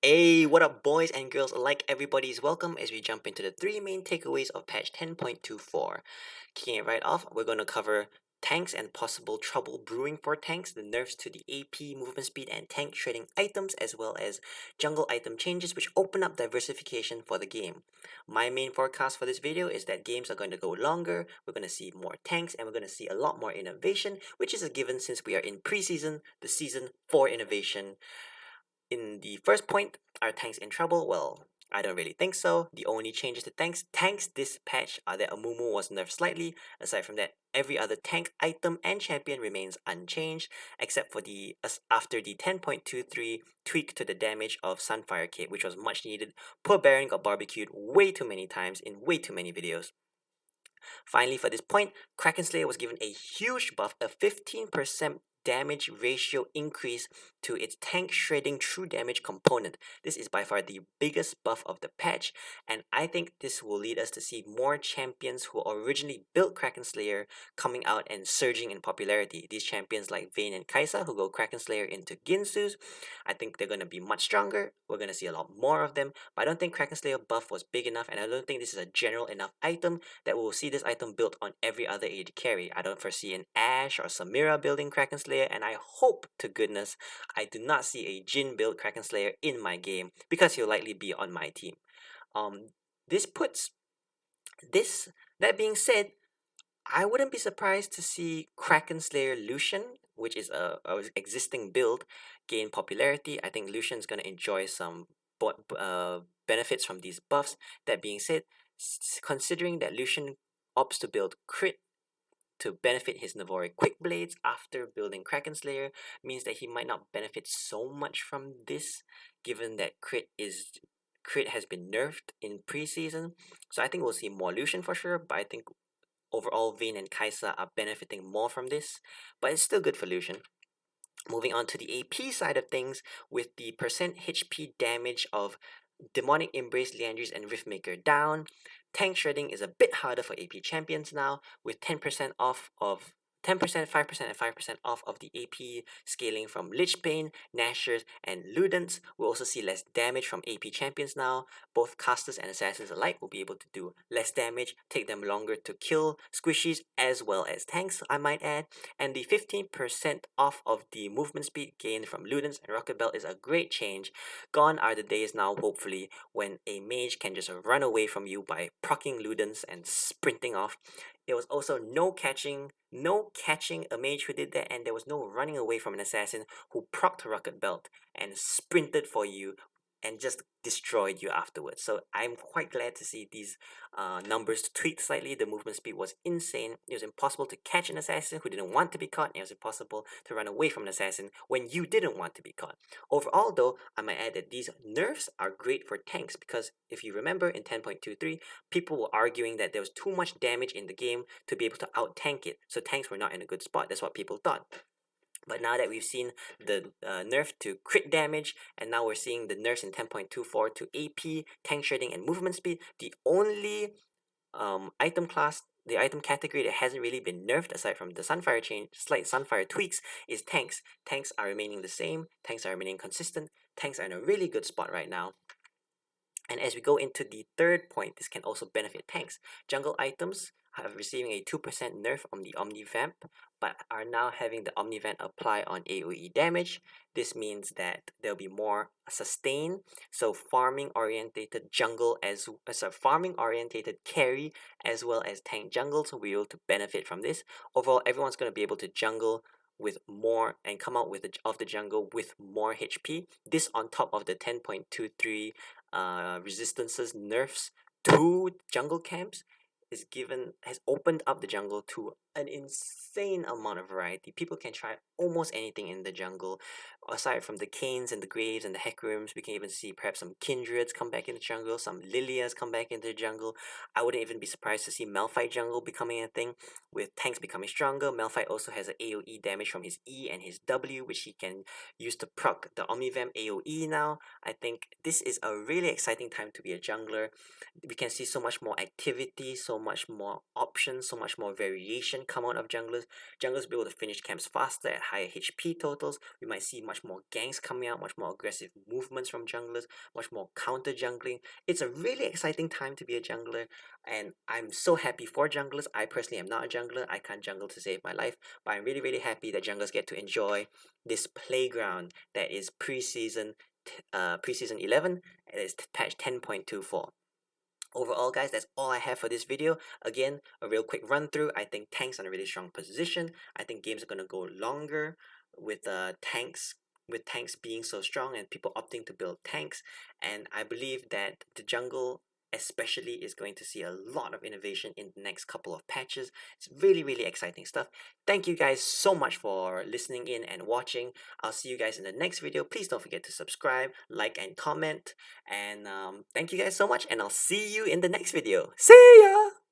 Hey, what up, boys and girls alike? Everybody's welcome as we jump into the three main takeaways of patch 10.24. Kicking it right off, we're going to cover tanks and possible trouble brewing for tanks, the nerfs to the AP, movement speed, and tank shredding items, as well as jungle item changes, which open up diversification for the game. My main forecast for this video is that games are going to go longer, we're going to see more tanks, and we're going to see a lot more innovation, which is a given since we are in preseason, the season for innovation. In the first point, are tanks in trouble? Well, I don't really think so. The only changes to tanks this patch are that Amumu was nerfed slightly. Aside from that, every other tank item and champion remains unchanged, except for the after the 10.23 tweak to the damage of Sunfire Cape, which was much needed. Poor Baron got barbecued way too many times in way too many videos. Finally, for this point, Kraken Slayer was given a huge buff, a 15% damage ratio increase to its tank shredding true damage component. This is by far the biggest buff of the patch, and I think this will lead us to see more champions who originally built Kraken Slayer coming out and surging in popularity. These champions like Vayne and Kaisa who go Kraken Slayer into Ginsu's, I think they're going to be much stronger. We're going to see a lot more of them, but I don't think Kraken Slayer buff was big enough, and I don't think this is a general enough item that we'll see this item built on every other AD carry. I don't foresee an Ashe or Samira building Kraken Slayer, and I hope to goodness I do not see a Jhin build Kraken Slayer in my game because he'll likely be on my team. Um, this puts this. That being said, I wouldn't be surprised to see Kraken Slayer Lucian, which is a existing build, gain popularity. I think Lucian's gonna enjoy some benefits from these buffs. That being said, considering that Lucian opts to build crit to benefit his Navori Quick Blades after building Kraken Slayer, means that he might not benefit so much from this, given that crit has been nerfed in preseason. So I think we'll see more Lucian for sure, but I think overall Vayne and Kaisa are benefiting more from this, but it's still good for Lucian. Moving on to the AP side of things, with the percent HP damage of Demonic Embrace, Leandries, and Riftmaker down, tank shredding is a bit harder for AP champions now, with 10% off of 10%, 5%, and 5% off of the AP scaling from Lich Bane, Nashers, and Ludens. We'll also see less damage from AP champions now. Both casters and assassins alike will be able to do less damage, take them longer to kill squishies as well as tanks, I might add. And the 15% off of the movement speed gained from Ludens and Rocket Belt is a great change. Gone are the days now, hopefully, when a mage can just run away from you by proccing Ludens and sprinting off. There was also no catching a mage who did that, and there was no running away from an assassin who procced Rocket Belt and sprinted for you and just destroyed you afterwards. So I'm quite glad to see these numbers tweaked slightly. The movement speed was insane. It was impossible to catch an assassin who didn't want to be caught, and it was impossible to run away from an assassin when you didn't want to be caught. Overall, though, I might add that these nerfs are great for tanks because if you remember in 10.23, people were arguing that there was too much damage in the game to be able to out tank it. So tanks were not in a good spot. That's what people thought. But now that we've seen the nerf to crit damage, and now we're seeing the nerfs in 10.24 to AP, tank shredding, and movement speed, the only item class, the item category that hasn't really been nerfed aside from the Sunfire change, slight Sunfire tweaks, is tanks. Tanks are remaining the same, tanks are remaining consistent, tanks are in a really good spot right now. And as we go into the third point, this can also benefit tanks. Jungle items have receiving a 2% nerf on the Omnivamp, but are now having the Omnivamp apply on AoE damage. This means that there'll be more sustain, so farming orientated jungle as a farming orientated carry as well as tank jungles will be able to benefit from this. Overall, everyone's going to be able to jungle with more and come out with the jungle with more HP. This on top of the 10.23 resistances nerfs to jungle camps has opened up the jungle to an insane amount of variety. People can try almost anything in the jungle. Aside from the Canes and the Graves and the Heckrooms, we can even see perhaps some Kindreds come back in the jungle, some Lilias come back into the jungle. I wouldn't even be surprised to see Malphite jungle becoming a thing, with tanks becoming stronger. Malphite also has an AoE damage from his E and his W, which he can use to proc the Omnivamp AoE now. I think this is a really exciting time to be a jungler. We can see so much more activity, so much more options, so much more variation come out of junglers. Junglers will be able to finish camps faster at higher HP totals. We might see much more ganks coming out, much more aggressive movements from junglers, much more counter jungling. It's a really exciting time to be a jungler, and I'm so happy for junglers. I personally am not a jungler. I can't jungle to save my life, but I'm really, really happy that junglers get to enjoy this playground that is preseason 11, and it's patch 10.24. Overall, guys, that's all I have for this video. Again, a real quick run through. I think tanks are in a really strong position. I think games are going to go longer with tanks being so strong and people opting to build tanks. And I believe that the jungle especially is going to see a lot of innovation in the next couple of patches. It's really, really exciting stuff. Thank you guys so much for listening in and watching. I'll see you guys in the next video. Please don't forget to subscribe, like, and comment. And thank you guys so much, and I'll see you in the next video. See ya!